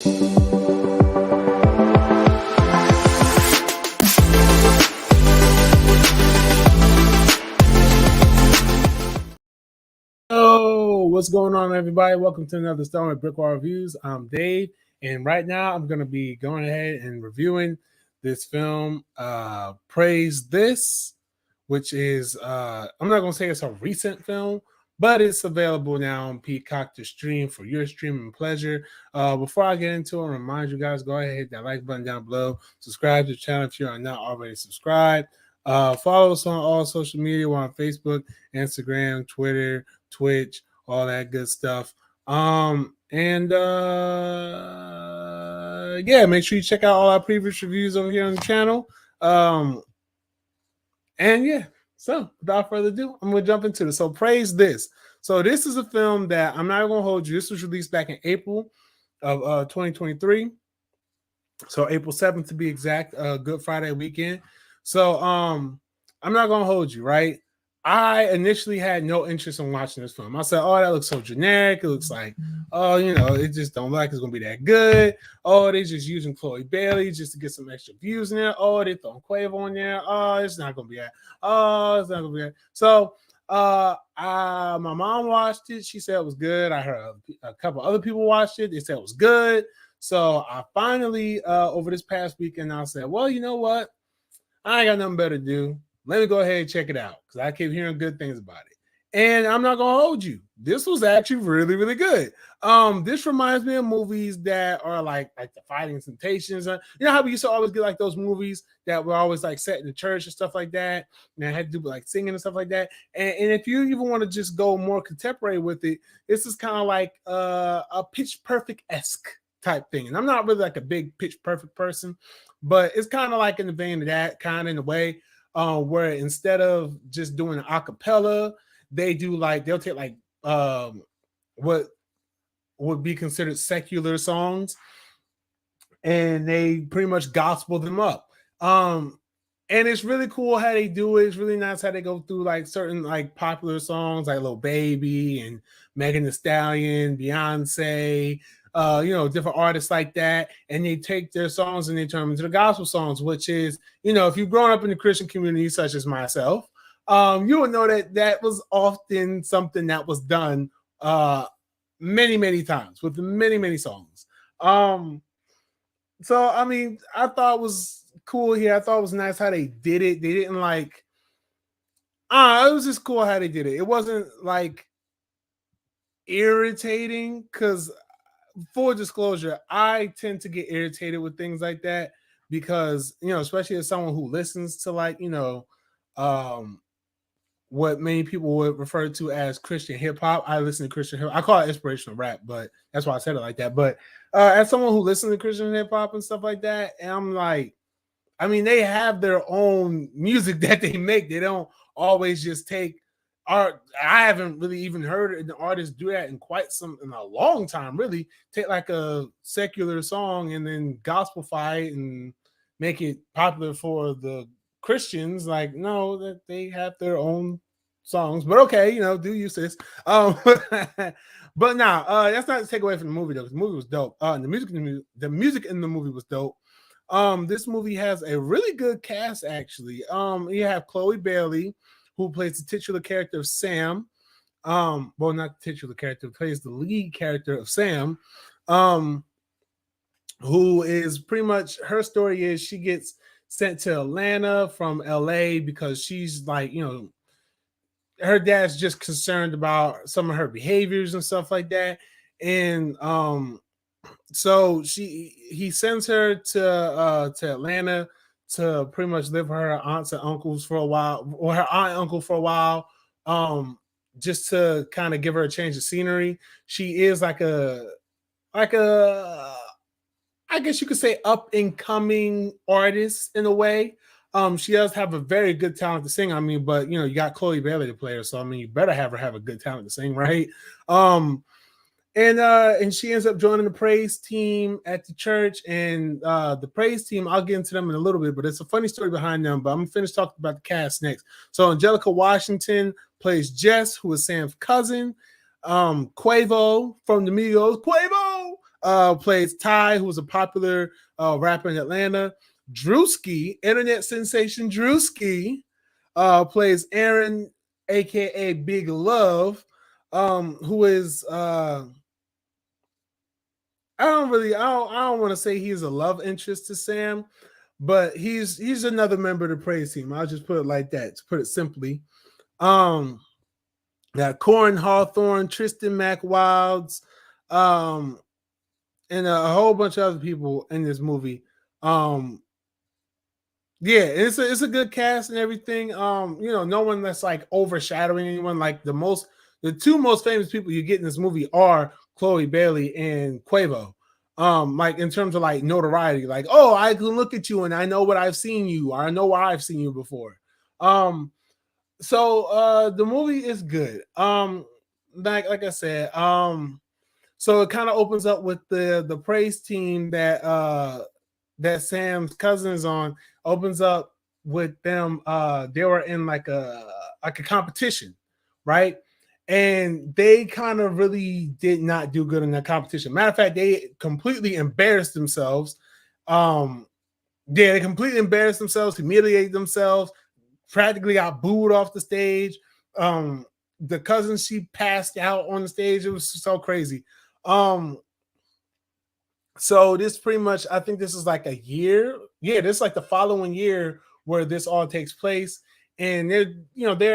Hello, what's going on, everybody? Welcome to another installment of BrickWall Reviews. I'm Dave, and right now I'm going to be going ahead and reviewing this film, Praise This, which is, I'm not going to say it's a recent film, but it's available now on Peacock to stream for your streaming pleasure. Before I get into it, I remind you guys, go ahead and hit that like button down below. Subscribe to the channel if you are not already subscribed. Follow us on all social media. We're on Facebook, Instagram, Twitter, Twitch, all that good stuff. Yeah, make sure you check out all our previous reviews over here on the channel. And yeah, so without further ado, I'm gonna jump into this. So Praise This. So this is a film that I'm not gonna hold you. This was released back in April of 2023. So April 7th to be exact, Good Friday weekend. So I'm not gonna hold you, right? I initially had no interest in watching this film. I said, oh, that looks so generic. It looks like, oh, it just don't look like it's gonna be that good. Oh, they just using Chloe Bailey just to get some extra views in there. Oh, they throwing Quavo in there. Oh, it's not gonna be that. Oh, it's not gonna be that. So my mom watched it. She said it was good. I heard a couple other people watched it. They said it was good. So I finally, over this past weekend, I said, well, you know what? I ain't got nothing better to do. Let me go ahead and check it out because I keep hearing good things about it. And I'm not going to hold you. This was actually really, really good. This reminds me of movies that are like The Fighting Temptations. You know how we used to always get like those movies that were always like set in the church and stuff like that. And I had to do like singing and stuff like that. And if you even want to just go more contemporary with it, this is kind of like a Pitch Perfect-esque type thing. And I'm not really like a big Pitch Perfect person, but it's kind of like in the vein of that, kind of in a way, where instead of just doing an acapella, they do like, they'll take like what would be considered secular songs and they pretty much gospel them up. And it's really cool how they do it. It's really nice how they go through like certain like popular songs like Lil Baby and Megan Thee Stallion, Beyonce, different artists like that, and they take their songs and they turn them into the gospel songs, which is, if you've grown up in the Christian community such as myself, you would know that that was often something that was done many, many times with many, many songs. So I mean, I thought it was cool here. I thought it was nice how they did it. They didn't like, it was just cool how they did it. It wasn't like irritating because, full disclosure, I tend to get irritated with things like that because, especially as someone who listens to like, what many people would refer to as Christian hip hop. I listen to Christian hip hop. I call it inspirational rap, but that's why I said it like that. But as someone who listens to Christian hip hop and stuff like that, and I'm like, I mean, they have their own music that they make. They don't always just take art. I haven't really even heard an artist do that in a long time, really. Take like a secular song and then gospelify it and make it popular for the Christians. Like, no, that they have their own songs, but okay, do use this. But now, that's not to take away from the movie though, because the movie was dope. The music in the movie was dope. This movie has a really good cast, actually. You have Chloe Bailey, who plays the titular character of Sam. Well, not the titular character, plays the lead character of Sam. Who is pretty much, her story is she gets sent to Atlanta from LA because she's like, her dad's just concerned about some of her behaviors and stuff like that. And so he sends her to Atlanta to pretty much live with her aunts and uncles for a while, or her aunt and uncle for a while, just to kind of give her a change of scenery. She is like a I guess you could say up and coming artist in a way. She does have a very good talent to sing. I mean, but you got Chloe Bailey to play her, so I mean, you better have her have a good talent to sing, right? And she ends up joining the praise team at the church. And the praise team, I'll get into them in a little bit, but it's a funny story behind them. But I'm gonna finish talking about the cast next. So Angelica Washington plays Jess, who is Sam's cousin. Quavo from the Migos, Quavo, plays Ty, who's a popular rapper in Atlanta. Drewski, internet sensation Drewski, plays Aaron, aka Big Love, who is I don't want to say he's a love interest to Sam, but he's another member of the praise team. I'll just put it like that, to put it simply. Um, got Corin Hawthorne, Tristan McWilds, and a whole bunch of other people in this movie. Yeah, it's a good cast and everything. No one that's like overshadowing anyone. Like the two most famous people you get in this movie are Chloe Bailey and Quavo. Like in terms of like notoriety, like, oh, I can look at you and I know what I've seen you, or I know where I've seen you before. So the movie is good. Like I said, so it kind of opens up with the praise team that Sam's cousin is on. Opens up with them. They were in like a competition, right? And they kind of really did not do good in that competition. Matter of fact, they completely embarrassed themselves. They completely embarrassed themselves, humiliated themselves, practically got booed off the stage. The cousin, she passed out on the stage. It was so crazy. So this pretty much, I think this is like a year. Yeah, this is like the following year where this all takes place, and they're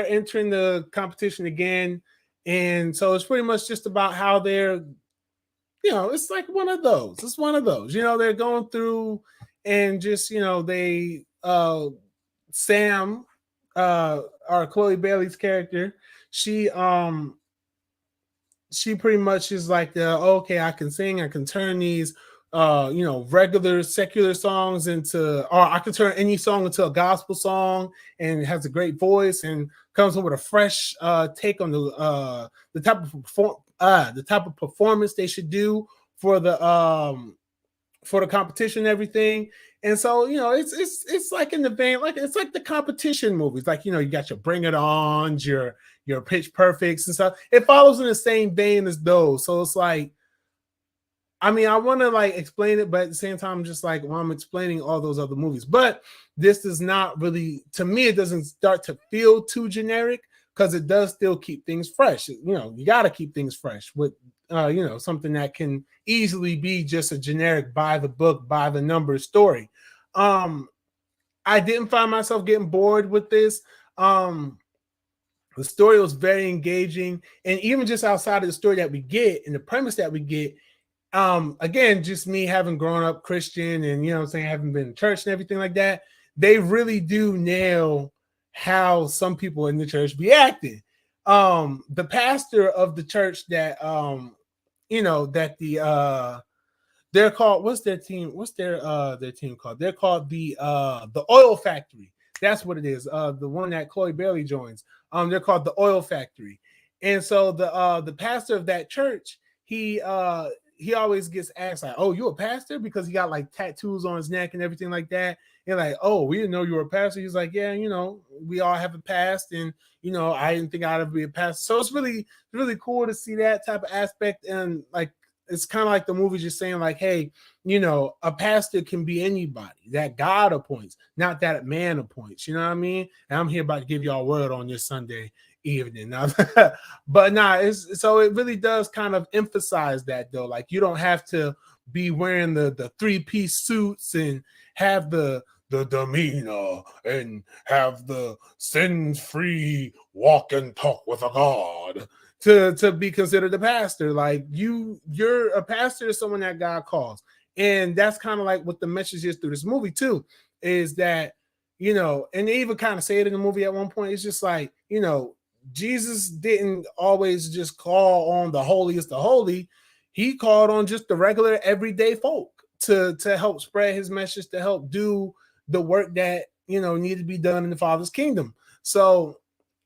entering the competition again, and so it's pretty much just about how they're, it's like one of those. It's one of those. They're going through, and just they Sam, our Chloe Bailey's character, she pretty much is like okay, I can sing, I can turn these regular secular songs into, or I could turn any song into a gospel song, and it has a great voice and comes in with a fresh take on the type of performance they should do for the competition and everything. And so, it's like in the vein, like it's like the competition movies, like, you got your Bring It Ons, your Pitch Perfects and stuff. It follows in the same vein as those. So it's like, I mean, I want to like explain it, but at the same time, I'm just like, well, I'm explaining all those other movies. But this does not really, to me, it doesn't start to feel too generic, because it does still keep things fresh. You got to keep things fresh with, something that can easily be just a generic by the book, by the numbers story. I didn't find myself getting bored with this. The story was very engaging, and even just outside of the story that we get and the premise that we get, again, just me having grown up Christian and, having been in church and everything like that, they really do nail how some people in the church be acting. The pastor of the church that, they're called, what's their team? What's their team called? They're called the Oil Factory. That's what it is. The one that Chloe Bailey joins. They're called the Oil Factory. And so the pastor of that church, he always gets asked like, "Oh, you a pastor?" Because he got like tattoos on his neck and everything like that. And like, "Oh, we didn't know you were a pastor." He's like, "Yeah, we all have a past, and I didn't think I'd ever be a pastor." So it's really, really cool to see that type of aspect. And like, it's kind of like the movie just saying like, hey, a pastor can be anybody that God appoints, not that man appoints. You know what I mean? And I'm here about to give y'all a word on this Sunday evening. But so it really does kind of emphasize that, though. Like, you don't have to be wearing the 3-piece suits and have the demeanor and have the sin-free walk and talk with a God to be considered a pastor. Like, you're a pastor is someone that God calls. And that's kind of like what the message is through this movie too, is that, and they even kind of say it in the movie at one point. It's just like, Jesus didn't always just call on the holiest of holy. He called on just the regular everyday folk to help spread his message, to help do the work that, needed to be done in the Father's kingdom. So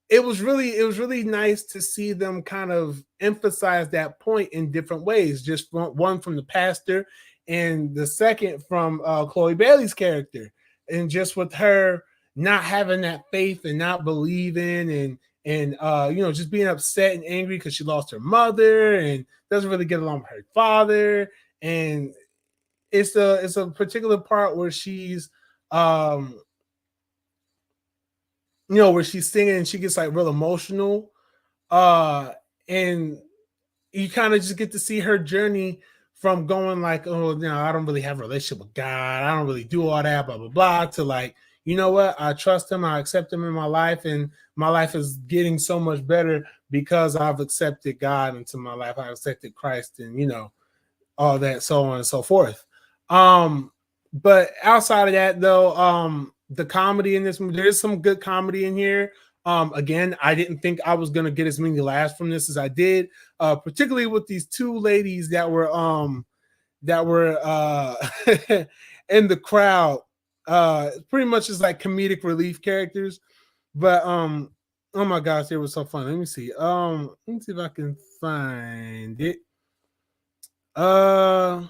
it was really nice to see them kind of emphasize that point in different ways. Just one from the pastor, and the second from Chloe Bailey's character, and just with her not having that faith and not believing, and just being upset and angry because she lost her mother and doesn't really get along with her father. and it's a particular part where she's um where she's singing and she gets like real emotional, and you kind of just get to see her journey from going like, oh, I don't really have a relationship with God, I don't really do all that, blah blah blah, to like, you know what, I trust him, I accept him in my life, and my life is getting so much better because I've accepted God into my life, I accepted Christ, and all that, so on and so forth. But outside of that, though, the comedy in this movie, there's some good comedy in here. Again, I didn't think I was gonna get as many laughs from this as I did, particularly with these two ladies that were in the crowd. Pretty much is like comedic relief characters, but oh my gosh, it was so fun. Let me see if I can find it. Uh,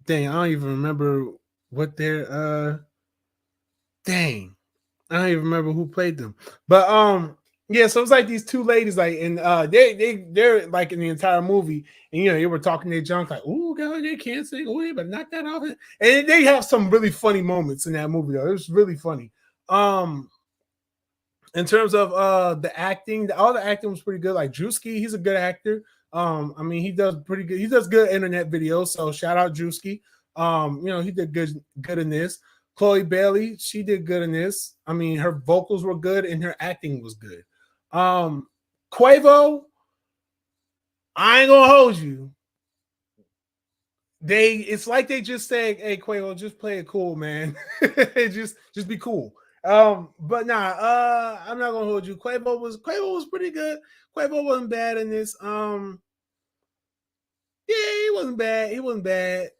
Dang, I don't even remember what their dang. I don't even remember who played them. But yeah, so it's like these two ladies, like, and they're like in the entire movie, and they were talking their junk, like, oh god, they can't sing, oh, but not that often. And they have some really funny moments in that movie, though. It was really funny. Um in terms of the acting, all the acting was pretty good. Like Drewski, he's a good actor. I mean, he does pretty good. He does good internet videos. So shout out Drewski. He did good in this. Chloe Bailey, she did good in this. I mean, her vocals were good and her acting was good. Quavo, I ain't gonna hold you. It's like they just say, hey Quavo, just play it cool, man. just be cool. But nah, I'm not gonna hold you. Quavo was pretty good. Quavo wasn't bad in this. Yeah, he wasn't bad. He wasn't bad.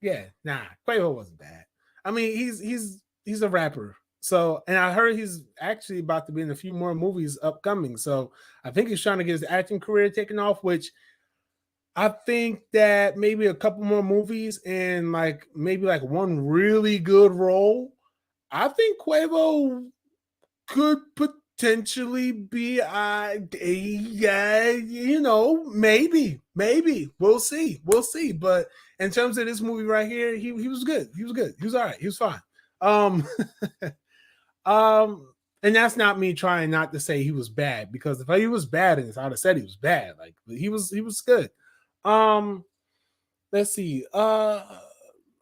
Yeah. Nah, Quavo wasn't bad. I mean, he's a rapper. So, and I heard he's actually about to be in a few more movies upcoming. So, I think he's trying to get his acting career taken off, which I think that maybe a couple more movies and like maybe like one really good role. I think Quavo could potentially be maybe we'll see. But in terms of this movie right here, he was good. He was good. He was all right. He was fine. Um, and that's not me trying not to say he was bad, because if he was bad in this, I'd have said he was bad. Like he was good. Um, let's see.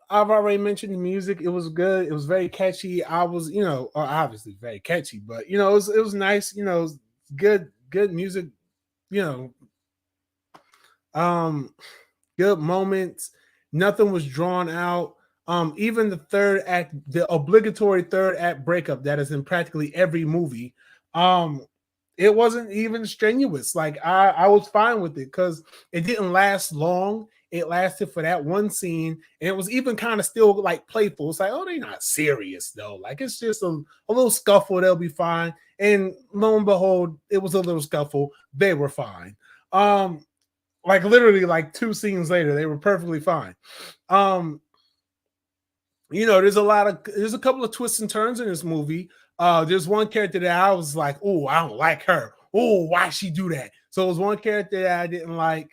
I've already mentioned the music. It was good. It was very catchy. I was, obviously very catchy, but it was nice. It was good music. You um, Good moments. Nothing was drawn out. Even the third act, the obligatory third act breakup that is in practically every movie. Um, it wasn't even strenuous. Like I was fine with it because it didn't last long. It lasted for that one scene, and it was even kind of still like playful. It's like, oh, they're not serious though. Like it's just a little scuffle, they'll be fine. And lo and behold, it was a little scuffle. They were fine. Like literally like two scenes later, they were perfectly fine. Um, there's a couple of twists and turns in this movie. There's one character that I was like, oh, I don't like her. Oh, why she do that? So it was one character that I didn't like,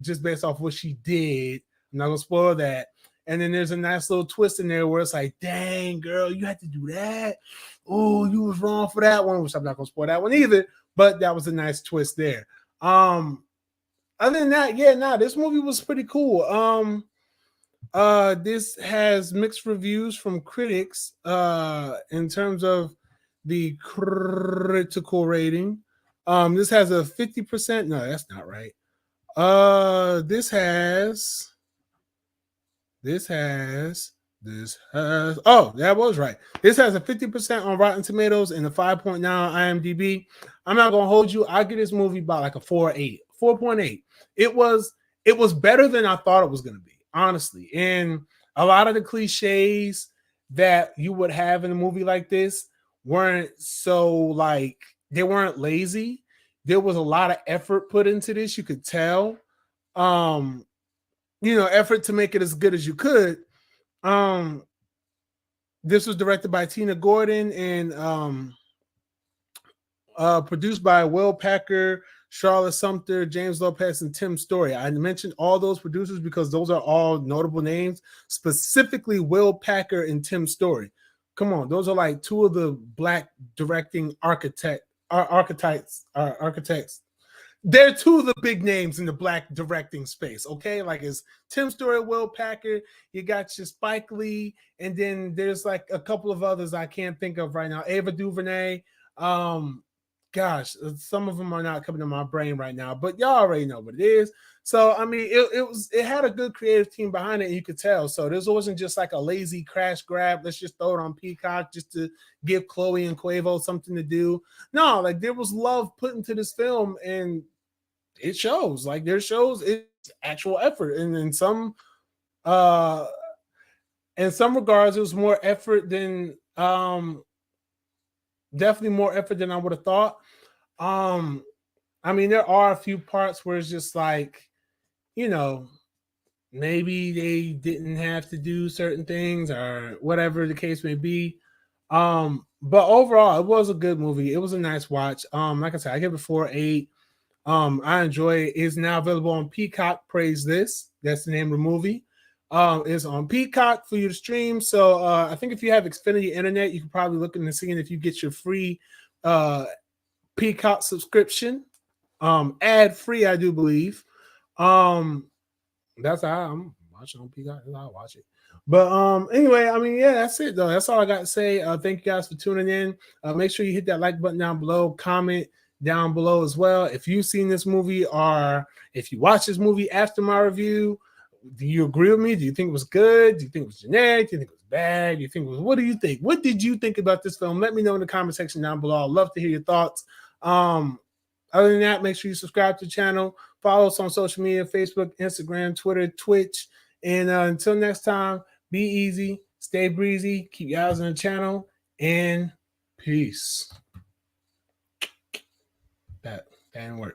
just based off what she did. I'm not gonna spoil that. And then there's a nice little twist in there where it's like, dang, girl, you had to do that. Oh, you was wrong for that one, which I'm not gonna spoil that one either. But that was a nice twist there. Other than that, yeah, this movie was pretty cool. This has mixed reviews from critics in terms of the critical rating. This has a 50%. No, that's not right. This has oh, that was right. This has a 50% on Rotten Tomatoes and a 5.9 on IMDb. I'm not gonna hold you. I give this movie about like a 4.8. It was better than I thought it was gonna be, honestly. And a lot of the cliches that you would have in a movie like this weren't so like, they weren't lazy. There was a lot of effort put into this. You could tell. Effort to make it as good as you could. This was directed by Tina Gordon and produced by Will Packer, Charlotte Sumter, James Lopez, and Tim Story. I mentioned all those producers because those are all notable names, specifically Will Packer and Tim Story. Come on, those are like two of the black directing architects. They're two of the big names in the black directing space, okay? Like it's Tim Story, Will Packer, you got your Spike Lee, and then there's like a couple of others I can't think of right now. Ava DuVernay. Gosh, some of them are not coming to my brain right now, but y'all already know what it is. So I mean, it had a good creative team behind it, and you could tell. So this wasn't just like a lazy crash grab. Let's just throw it on Peacock just to give Chloe and Quavo something to do. No, like there was love put into this film, and it shows. Like there shows it's actual effort, and in some regards, it was more effort than definitely more effort than I would have thought. I mean, there are a few parts where it's just like, you know, maybe they didn't have to do certain things or whatever the case may be. But overall, it was a good movie. It was a nice watch. Like I said, I give it 4.8. I enjoy it. It's now available on Peacock. Praise this. That's the name of the movie. It's on Peacock for you to stream. So I think if you have Xfinity Internet, you can probably look into seeing if you get your free Peacock subscription. Ad free, I do believe. That's how I'm watching on Peacock. That's how I watch it. But anyway, I mean, yeah, that's it though. That's all I got to say. Thank you guys for tuning in. Make sure you hit that like button down below, comment down below as well. If you've seen this movie or if you watch this movie after my review, do you agree with me? Do you think it was good? Do you think it was generic? Do you think it was bad? Do you think it was, what do you think? What did you think about this film? Let me know in the comment section down below. I'd love to hear your thoughts. Other than that, make sure you subscribe to the channel. Follow us on social media, Facebook, Instagram, Twitter, Twitch. And until next time, be easy, stay breezy, keep your eyes on the channel, and peace. That didn't work.